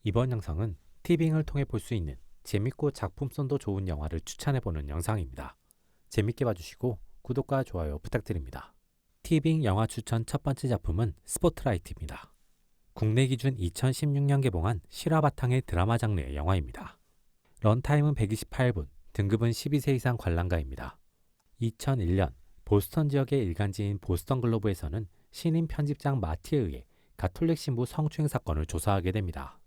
이번 영상은 티빙을 통해 볼 수 있는 재밌고 작품성도 좋은 영화를 추천해보는 영상입니다. 재밌게 봐주시고 구독과 좋아요 부탁드립니다. 티빙 영화 추천 첫 번째 작품은 스포트라이트입니다. 국내 기준 2016년 개봉한 실화 바탕의 드라마 장르의 영화입니다. 런타임은 128분, 등급은 12세 이상 관람가입니다. 2001년 보스턴 지역의 일간지인 보스턴 글로브에서는 신임 편집장 마티에 의해 가톨릭 신부 성추행 사건을 조사하게 됩니다.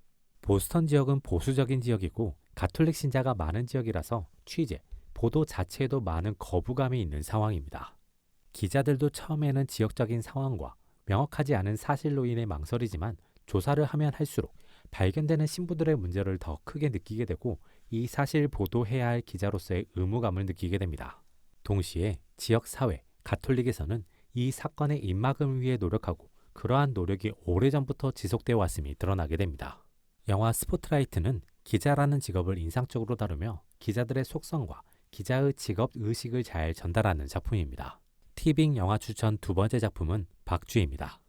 보스턴 지역은 보수적인 지역이고 가톨릭 신자가 많은 지역이라서 취재, 보도 자체에도 많은 거부감이 있는 상황입니다. 기자들도 처음에는 지역적인 상황과 명확하지 않은 사실로 인해 망설이지만 조사를 하면 할수록 발견되는 신부들의 문제를 더 크게 느끼게 되고 이 사실 보도해야 할 기자로서의 의무감을 느끼게 됩니다. 동시에 지역 사회, 가톨릭에서는 이 사건의 입막음을 위해 노력하고 그러한 노력이 오래전부터 지속되어 왔음이 드러나게 됩니다. 영화 스포트라이트는 기자라는 직업을 인상적으로 다루며 기자들의 속성과 기자의 직업 의식을 잘 전달하는 작품입니다. 티빙 영화 추천 두 번째 작품은 박쥐입니다.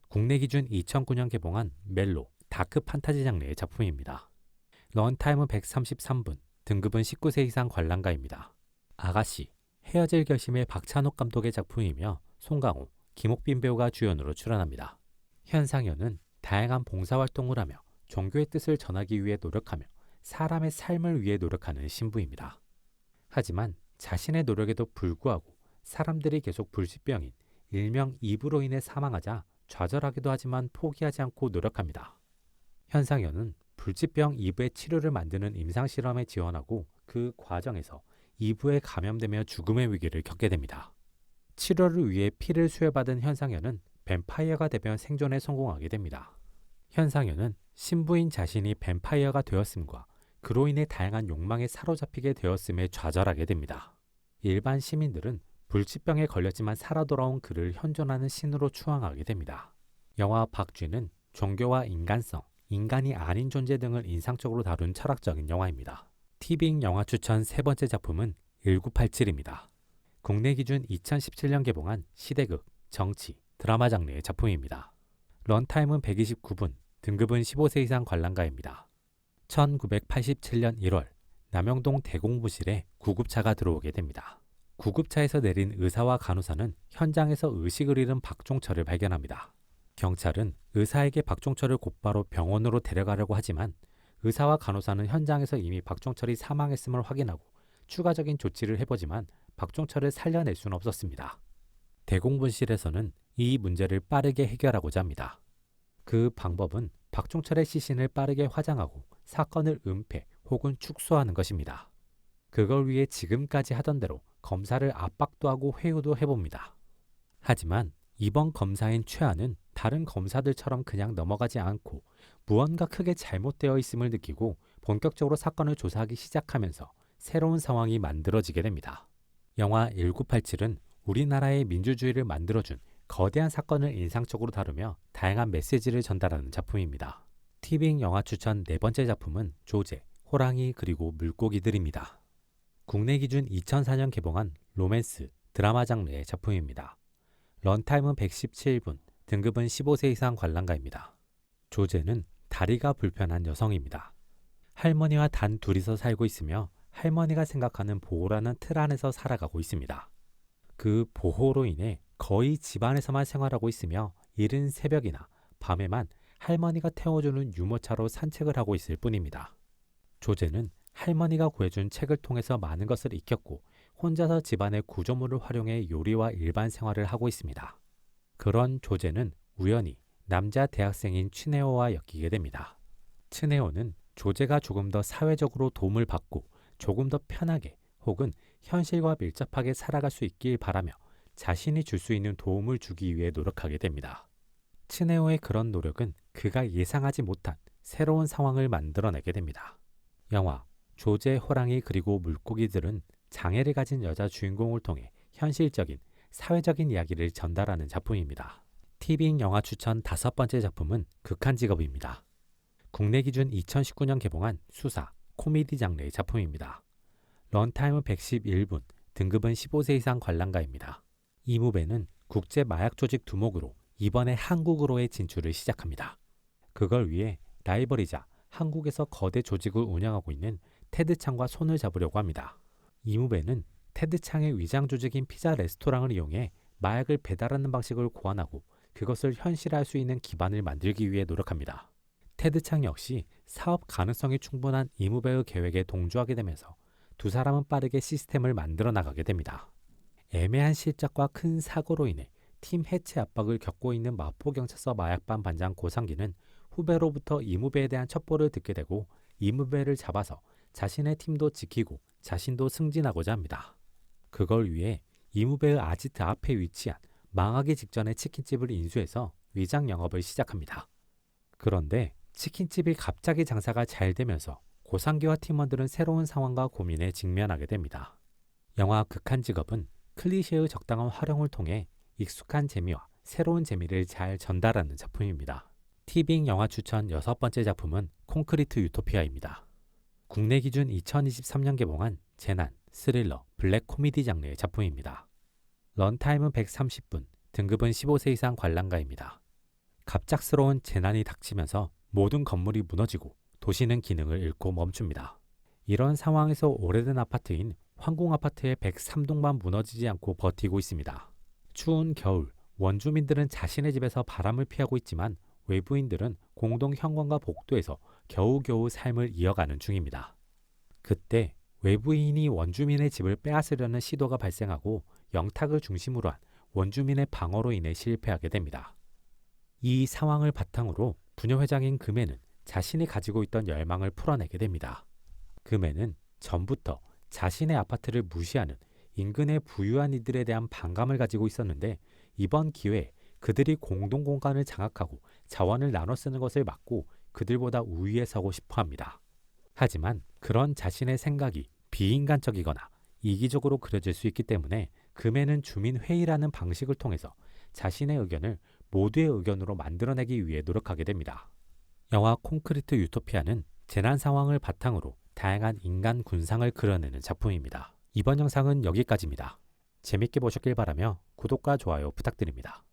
국내 기준 2009년 개봉한 멜로, 다크 판타지 장르의 작품입니다. 런타임은 133분, 등급은 19세 이상 관람가입니다. 아가씨, 헤어질 결심의 박찬욱 감독의 작품이며 송강호, 김옥빈 배우가 주연으로 출연합니다. 현상현은 다양한 봉사활동을 하며 종교의 뜻을 전하기 위해 노력하며 사람의 삶을 위해 노력하는 신부입니다. 하지만 자신의 노력에도 불구하고 사람들이 계속 불치병인 일명 이브로 인해 사망하자 좌절하기도 하지만 포기하지 않고 노력합니다. 현상현은 불치병 이브의 치료를 만드는 임상실험에 지원하고 그 과정에서 이브에 감염되며 죽음의 위기를 겪게 됩니다. 치료를 위해 피를 수혈받은 현상현은 뱀파이어가 되며 생존에 성공하게 됩니다. 현상현은 신부인 자신이 뱀파이어가 되었음과 그로 인해 다양한 욕망에 사로잡히게 되었음에 좌절하게 됩니다. 일반 시민들은 불치병에 걸렸지만 살아 돌아온 그를 현존하는 신으로 추앙하게 됩니다. 영화 박쥐는 종교와 인간성, 인간이 아닌 존재 등을 인상적으로 다룬 철학적인 영화입니다. 티빙 영화 추천 세 번째 작품은 1987입니다. 국내 기준 2017년 개봉한 시대극, 정치, 드라마 장르의 작품입니다. 런타임은 129분, 등급은 15세 이상 관람가입니다. 1987년 1월 남영동 대공부실에 구급차가 들어오게 됩니다. 구급차에서 내린 의사와 간호사는 현장에서 의식을 잃은 박종철을 발견합니다. 경찰은 의사에게 박종철을 곧바로 병원으로 데려가려고 하지만 의사와 간호사는 현장에서 이미 박종철이 사망했음을 확인하고 추가적인 조치를 해보지만 박종철을 살려낼 수는 없었습니다. 대공분실에서는 이 문제를 빠르게 해결하고자 합니다. 그 방법은 박종철의 시신을 빠르게 화장하고 사건을 은폐 혹은 축소하는 것입니다. 그걸 위해 지금까지 하던 대로 검사를 압박도 하고 회유도 해봅니다. 하지만 이번 검사인 최하는 다른 검사들처럼 그냥 넘어가지 않고 무언가 크게 잘못되어 있음을 느끼고 본격적으로 사건을 조사하기 시작하면서 새로운 상황이 만들어지게 됩니다. 영화 1987은 우리나라의 민주주의를 만들어준 거대한 사건을 인상적으로 다루며 다양한 메시지를 전달하는 작품입니다. 티빙 영화 추천 네 번째 작품은 조제, 호랑이 그리고 물고기들입니다. 국내 기준 2004년 개봉한 로맨스, 드라마 장르의 작품입니다. 런타임은 117분, 등급은 15세 이상 관람가입니다. 조제는 다리가 불편한 여성입니다. 할머니와 단 둘이서 살고 있으며 할머니가 생각하는 보호라는 틀 안에서 살아가고 있습니다. 그 보호로 인해 거의 집안에서만 생활하고 있으며 이른 새벽이나 밤에만 할머니가 태워주는 유모차로 산책을 하고 있을 뿐입니다. 조제는 할머니가 구해준 책을 통해서 많은 것을 익혔고 혼자서 집안의 구조물을 활용해 요리와 일반 생활을 하고 있습니다. 그런 조제는 우연히 남자 대학생인 츠네오와 엮이게 됩니다. 츠네오는 조제가 조금 더 사회적으로 도움을 받고 조금 더 편하게 혹은 현실과 밀접하게 살아갈 수 있길 바라며 자신이 줄 수 있는 도움을 주기 위해 노력하게 됩니다. 츠네오의 그런 노력은 그가 예상하지 못한 새로운 상황을 만들어내게 됩니다. 영화 조제, 호랑이 그리고 물고기들은 장애를 가진 여자 주인공을 통해 현실적인 사회적인 이야기를 전달하는 작품입니다. 티빙 영화 추천 다섯 번째 작품은 극한직업입니다. 국내 기준 2019년 개봉한 수사, 코미디 장르의 작품입니다. 런타임은 111분, 등급은 15세 이상 관람가입니다. 이무배는 국제 마약 조직 두목으로 이번에 한국으로의 진출을 시작합니다. 그걸 위해 라이벌이자 한국에서 거대 조직을 운영하고 있는 테드 창과 손을 잡으려고 합니다. 이무배는 테드 창의 위장 조직인 피자 레스토랑을 이용해 마약을 배달하는 방식을 고안하고 그것을 현실화할 수 있는 기반을 만들기 위해 노력합니다. 테드 창 역시 사업 가능성이 충분한 이무배의 계획에 동조하게 되면서 두 사람은 빠르게 시스템을 만들어 나가게 됩니다. 애매한 실적과 큰 사고로 인해 팀 해체 압박을 겪고 있는 마포경찰서 마약반 반장 고상기는 후배로부터 이무배에 대한 첩보를 듣게 되고 이무배를 잡아서 자신의 팀도 지키고 자신도 승진하고자 합니다. 그걸 위해 이무배의 아지트 앞에 위치한 망하기 직전의 치킨집을 인수해서 위장 영업을 시작합니다. 그런데 치킨집이 갑자기 장사가 잘 되면서 고상기와 팀원들은 새로운 상황과 고민에 직면하게 됩니다. 영화 극한 직업은 클리셰의 적당한 활용을 통해 익숙한 재미와 새로운 재미를 잘 전달하는 작품입니다. 티빙 영화 추천 6번째 작품은 콘크리트 유토피아입니다. 국내 기준 2023년 개봉한 재난, 스릴러, 블랙 코미디 장르의 작품입니다. 런타임은 130분, 등급은 15세 이상 관람가입니다. 갑작스러운 재난이 닥치면서 모든 건물이 무너지고 도시는 기능을 잃고 멈춥니다. 이런 상황에서 오래된 아파트인 황궁아파트의 103동만 무너지지 않고 버티고 있습니다. 추운 겨울, 원주민들은 자신의 집에서 바람을 피하고 있지만 외부인들은 공동 현관과 복도에서 겨우겨우 삶을 이어가는 중입니다. 그때 외부인이 원주민의 집을 빼앗으려는 시도가 발생하고 영탁을 중심으로 한 원주민의 방어로 인해 실패하게 됩니다. 이 상황을 바탕으로 부녀회장인 금혜는 자신이 가지고 있던 열망을 풀어내게 됩니다. 금혜는 전부터 자신의 아파트를 무시하는 인근의 부유한 이들에 대한 반감을 가지고 있었는데 이번 기회에 그들이 공동공간을 장악하고 자원을 나눠 쓰는 것을 막고 그들보다 우위에 서고 싶어 합니다. 하지만 그런 자신의 생각이 비인간적이거나 이기적으로 그려질 수 있기 때문에 금혜는 주민회의라는 방식을 통해서 자신의 의견을 모두의 의견으로 만들어내기 위해 노력하게 됩니다. 영화 콘크리트 유토피아는 재난 상황을 바탕으로 다양한 인간 군상을 그려내는 작품입니다. 이번 영상은 여기까지입니다. 재밌게 보셨길 바라며 구독과 좋아요 부탁드립니다.